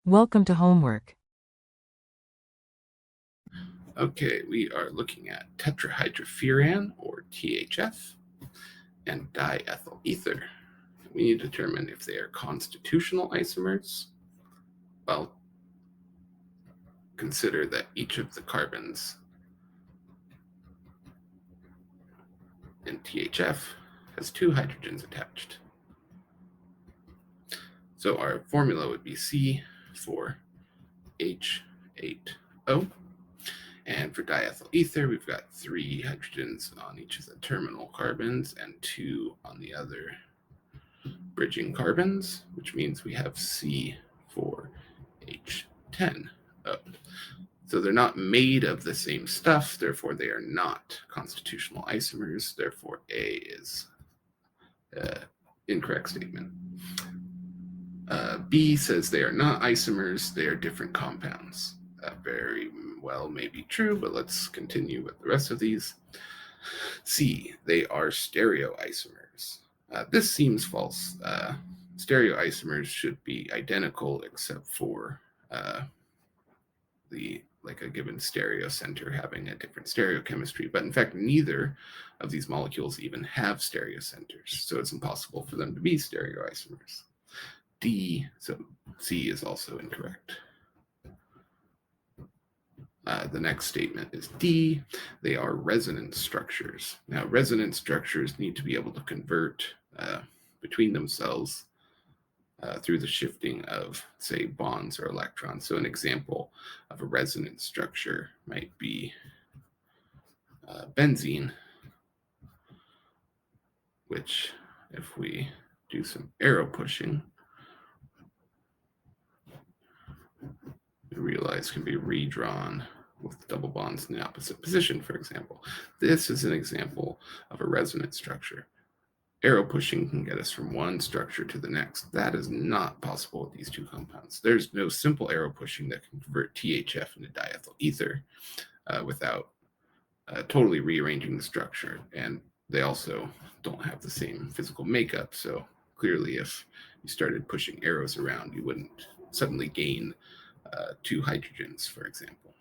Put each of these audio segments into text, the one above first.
Welcome to homework. Okay, we are looking at tetrahydrofuran, or THF, and diethyl ether. We need to determine if they are constitutional isomers. Well, consider that each of the carbons in THF has two hydrogens attached. So our formula would be C for H8O. And for diethyl ether, we've got three hydrogens on each of the terminal carbons and two on the other bridging carbons, which means we have C for H10O. So they're not made of the same stuff, therefore they are not constitutional isomers. Therefore, A is an incorrect statement. B says they are not isomers, they are different compounds. That very well may be true, but let's continue with the rest of these. C, they are stereoisomers. This seems false. Stereoisomers should be identical except for like a given stereocenter having a different stereochemistry, but in fact neither of these molecules even have stereocenters, so it's impossible for them to be stereoisomers. D, so C is also incorrect. The next statement is D. They are resonance structures. Now, resonance structures need to be able to convert between themselves through the shifting of, say, bonds or electrons. So an example of a resonance structure might be benzene, which, if we do some arrow pushing, we realize can be redrawn with double bonds in the opposite position, for example. This is an example of a resonance structure. Arrow pushing can get us from one structure to the next. That is not possible with these two compounds. There's no simple arrow pushing that can convert THF into diethyl ether without totally rearranging the structure. And they also don't have the same physical makeup. So clearly, if you started pushing arrows around, you wouldn't suddenly gain two hydrogens, for example.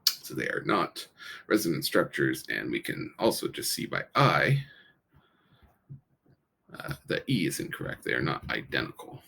So they are not resonance structures, and we can also just see by I that E is incorrect. They are not identical.